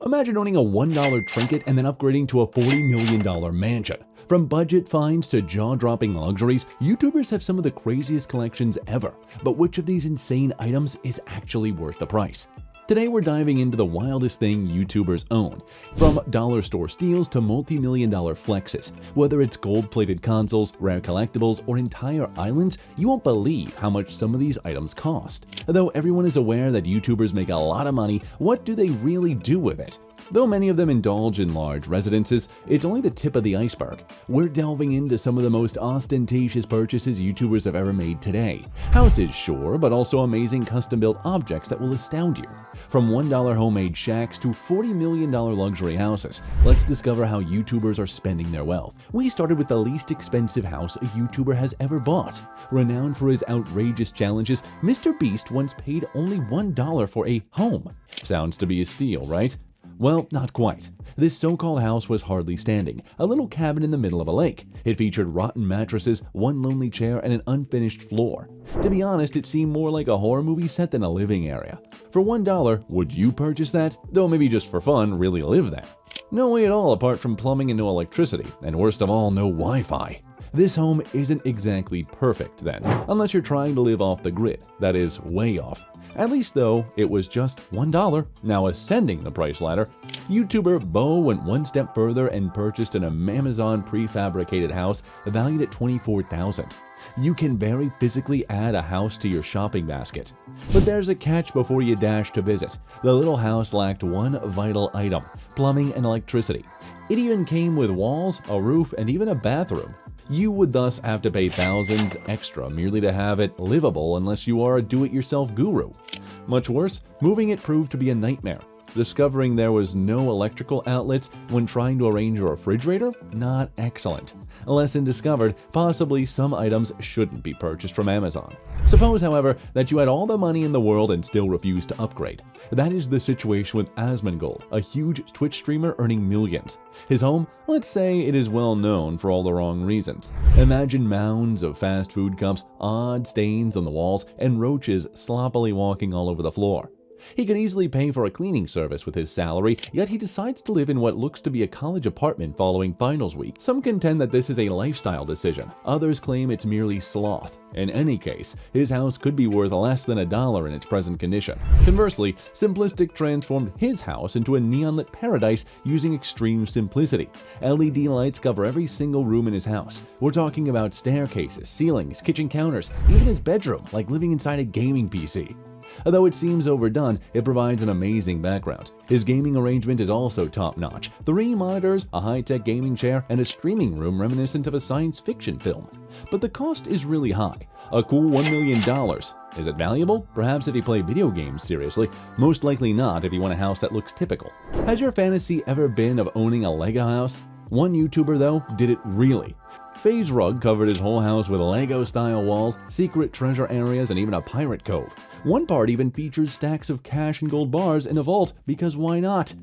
Imagine owning a $1 trinket and then upgrading to a $40 million mansion. From budget finds to jaw-dropping luxuries, YouTubers have some of the craziest collections ever. But which of these insane items is actually worth the price? Today we're diving into the wildest thing YouTubers own. From dollar store steals to multi-million-dollar flexes. Whether it's gold-plated consoles, rare collectibles, or entire islands, you won't believe how much some of these items cost. Though everyone is aware that YouTubers make a lot of money, what do they really do with it? Though many of them indulge in large residences, it's only the tip of the iceberg. We're delving into some of the most ostentatious purchases YouTubers have ever made today. Houses, sure, but also amazing custom-built objects that will astound you. From $1 homemade shacks to $40 million luxury houses, let's discover how YouTubers are spending their wealth. We started with the least expensive house a YouTuber has ever bought. Renowned for his outrageous challenges, Mr. Beast once paid only $1 for a home. Sounds to be a steal, right? Well, not quite. This so-called house was hardly standing, a little cabin in the middle of a lake. It featured rotten mattresses, one lonely chair, and an unfinished floor. To be honest, it seemed more like a horror movie set than a living area. For $1, would you purchase that? Though maybe just for fun, really live there. No way at all apart from plumbing and no electricity, and worst of all, no Wi-Fi. This home isn't exactly perfect then, unless you're trying to live off the grid, that is, way off. At least though, it was just $1. Now ascending the price ladder, YouTuber Bo went one step further and purchased an Amazon prefabricated house valued at $24,000. You can very physically add a house to your shopping basket. But there's a catch before you dash to visit. The little house lacked one vital item: plumbing and electricity. It even came with walls, a roof, and even a bathroom. You would thus have to pay thousands extra merely to have it livable unless you are a do-it-yourself guru. Much worse, moving it proved to be a nightmare. Discovering there was no electrical outlets when trying to arrange a refrigerator? Not excellent. A lesson discovered, possibly some items shouldn't be purchased from Amazon. Suppose, however, that you had all the money in the world and still refused to upgrade. That is the situation with Asmongold, a huge Twitch streamer earning millions. His home, let's say it is well known for all the wrong reasons. Imagine mounds of fast food cups, odd stains on the walls, and roaches sloppily walking all over the floor. He could easily pay for a cleaning service with his salary, yet he decides to live in what looks to be a college apartment following finals week. Some contend that this is a lifestyle decision. Others claim it's merely sloth. In any case, his house could be worth less than $1 in its present condition. Conversely, Simplistic transformed his house into a neon-lit paradise using extreme simplicity. LED lights cover every single room in his house. We're talking about staircases, ceilings, kitchen counters, even his bedroom, like living inside a gaming PC. Although it seems overdone, it provides an amazing background. His gaming arrangement is also top-notch. 3 monitors, a high-tech gaming chair, and a streaming room reminiscent of a science fiction film. But the cost is really high. A cool $1 million. Is it valuable? Perhaps if you play video games seriously. Most likely not if you want a house that looks typical. Has your fantasy ever been of owning a Lego house? One YouTuber, though, did it really. FaZe Rug covered his whole house with Lego-style walls, secret treasure areas, and even a pirate cove. One part even features stacks of cash and gold bars in a vault, because why not?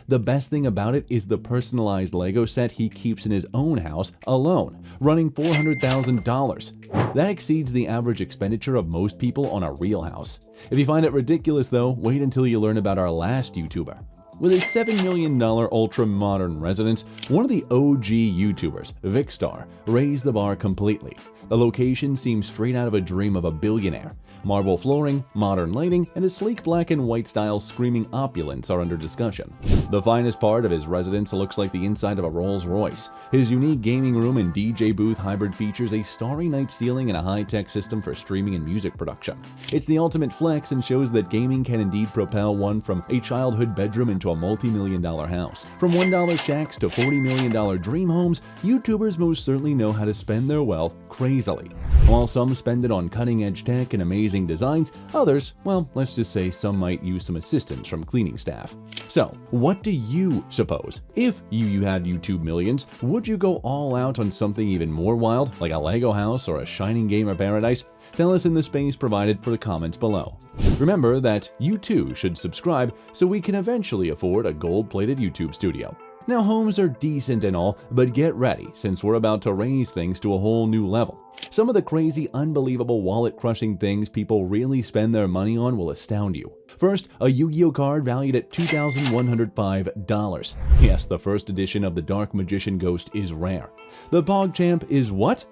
The best thing about it is the personalized Lego set he keeps in his own house alone, running $400,000. That exceeds the average expenditure of most people on a real house. If you find it ridiculous though, wait until you learn about our last YouTuber. With his $7 million ultra-modern residence, one of the OG YouTubers, Vicstar, raised the bar completely. The location seems straight out of a dream of a billionaire. Marble flooring, modern lighting, and a sleek black and white style screaming opulence are under discussion. The finest part of his residence looks like the inside of a Rolls Royce. His unique gaming room and DJ booth hybrid features a starry night ceiling and a high-tech system for streaming and music production. It's the ultimate flex and shows that gaming can indeed propel one from a childhood bedroom into a multi-million-dollar house. From $1 shacks to $40 million dream homes, YouTubers most certainly know how to spend their wealth crazily. While some spend it on cutting-edge tech and amazing designs, others, well, let's just say some might use some assistance from cleaning staff. So, what do you suppose? If you had YouTube millions, would you go all out on something even more wild, like a Lego house or a shining gamer paradise? Tell us in the space provided for the comments below. Remember that you too should subscribe so we can eventually afford a gold-plated YouTube studio. Now, homes are decent and all, but get ready since we're about to raise things to a whole new level. Some of the crazy, unbelievable, wallet-crushing things people really spend their money on will astound you. First, a Yu-Gi-Oh card valued at $2,105. Yes, the first edition of the Dark Magician Ghost is rare. The PogChamp is what?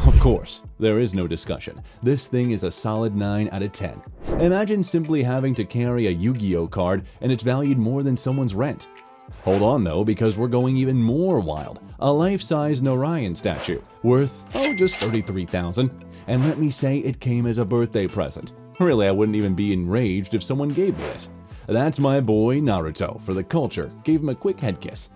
Of course, there is no discussion. This thing is a solid 9 out of 10. Imagine simply having to carry a Yu-Gi-Oh card and it's valued more than someone's rent. Hold on though, because we're going even more wild. A life-size Narayan statue, worth, just $33,000. And let me say it came as a birthday present. Really, I wouldn't even be enraged if someone gave me this. That's my boy Naruto for the culture, gave him a quick head kiss.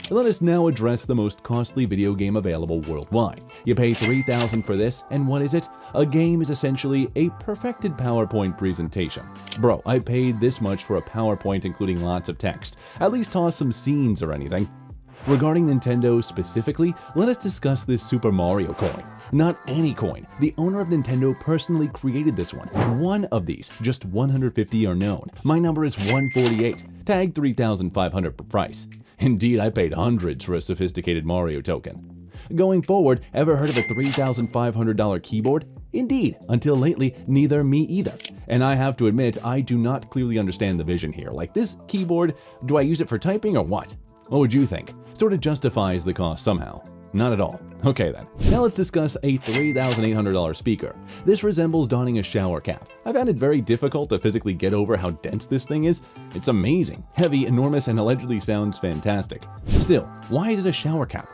Let us now address the most costly video game available worldwide. You pay $3,000 for this, and what is it? A game is essentially a perfected PowerPoint presentation. Bro, I paid this much for a PowerPoint including lots of text. At least toss some scenes or anything. Regarding Nintendo specifically, let us discuss this Super Mario coin. Not any coin. The owner of Nintendo personally created this one. One of these, just 150 are known. My number is 148, tag 3,500 per price. Indeed, I paid hundreds for a sophisticated Mario token. Going forward, ever heard of a $3,500 keyboard? Indeed, until lately, neither me either. And I have to admit, I do not clearly understand the vision here. Like this keyboard, do I use it for typing or what? What would you think? Sort of justifies the cost somehow. Not at all. Okay then. Now let's discuss a $3,800 speaker. This resembles donning a shower cap. I found it very difficult to physically get over how dense this thing is. It's amazing, heavy, enormous, and allegedly sounds fantastic. Still, why is it a shower cap?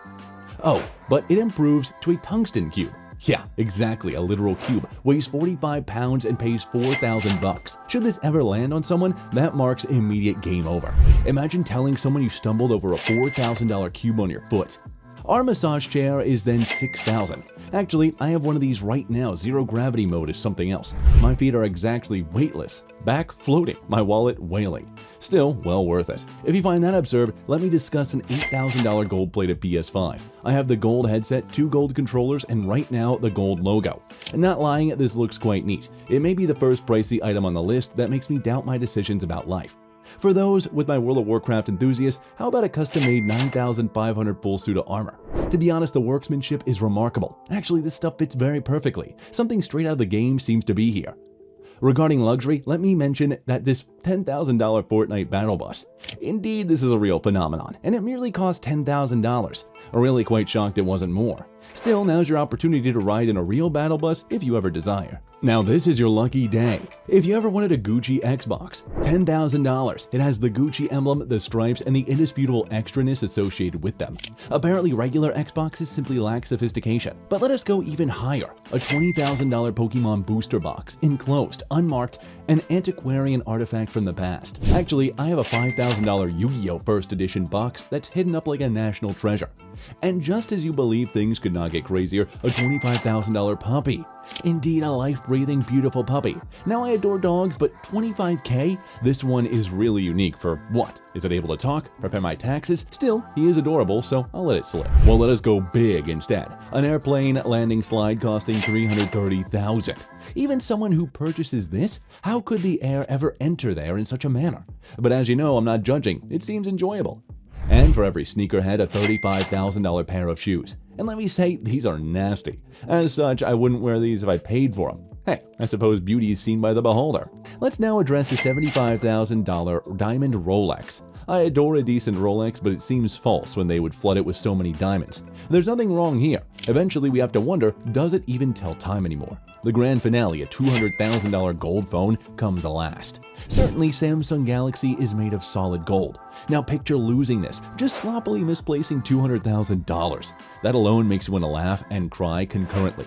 Oh, but it improves to a tungsten cube. Yeah, exactly, a literal cube. Weighs 45 pounds and pays $4,000. Should this ever land on someone, that marks immediate game over. Imagine telling someone you stumbled over a $4,000 cube on your foot. Our massage chair is then $6,000. Actually, I have one of these right now. Zero gravity mode is something else. My feet are exactly weightless. Back floating, my wallet wailing. Still, well worth it. If you find that absurd, let me discuss an $8,000 gold-plated PS5. I have the gold headset, 2 gold controllers, and right now, the gold logo. Not lying, this looks quite neat. It may be the first pricey item on the list that makes me doubt my decisions about life. For those with my World of Warcraft enthusiasts, how about a custom-made 9,500 full suit of armor? To be honest, the workmanship is remarkable. Actually, this stuff fits very perfectly. Something straight out of the game seems to be here. Regarding luxury, let me mention that this $10,000 Fortnite battle bus. Indeed, this is a real phenomenon, and it merely cost $10,000. I'm really quite shocked it wasn't more. Still, now's your opportunity to ride in a real battle bus if you ever desire. Now this is your lucky day. If you ever wanted a Gucci Xbox, $10,000. It has the Gucci emblem, the stripes, and the indisputable extraness associated with them. Apparently regular Xboxes simply lack sophistication. But let us go even higher. A $20,000 Pokemon booster box, enclosed, unmarked, an antiquarian artifact from the past. Actually, I have a $5,000 Yu-Gi-Oh! First Edition box that's hidden up like a national treasure. And just as you believe things could not get crazier, a $25,000 puppy. Indeed, a life-breathing, beautiful puppy. Now I adore dogs, but $25K? This one is really unique for what? Is it able to talk? Prepare my taxes? Still, he is adorable, so I'll let it slip. Well, let us go big instead. An airplane landing slide costing $330,000. Even someone who purchases this? How could the air ever enter there in such a manner? But as you know, I'm not judging. It seems enjoyable. And for every sneakerhead, a $35,000 pair of shoes. And let me say, these are nasty. As such, I wouldn't wear these if I paid for them. Hey, I suppose beauty is seen by the beholder. Let's now address the $75,000 diamond Rolex. I adore a decent Rolex, but it seems false when they would flood it with so many diamonds. There's nothing wrong here. Eventually, we have to wonder, does it even tell time anymore? The grand finale, a $200,000 gold phone, comes last. Certainly, Samsung Galaxy is made of solid gold. Now picture losing this, just sloppily misplacing $200,000. That alone makes you want to laugh and cry concurrently.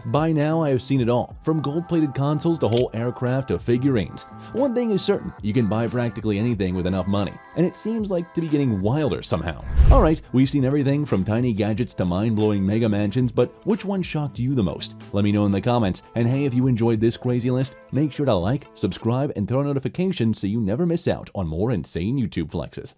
By now, I have seen it all, from gold-plated consoles to whole aircraft to figurines. One thing is certain, you can buy practically anything with enough money, and it seems like to be getting wilder somehow. Alright, we've seen everything from tiny gadgets to mind-blowing mega mansions, but which one shocked you the most? Let me know in the comments, and hey, if you enjoyed this crazy list, make sure to like, subscribe, and throw notifications so you never miss out on more insane YouTube flexes.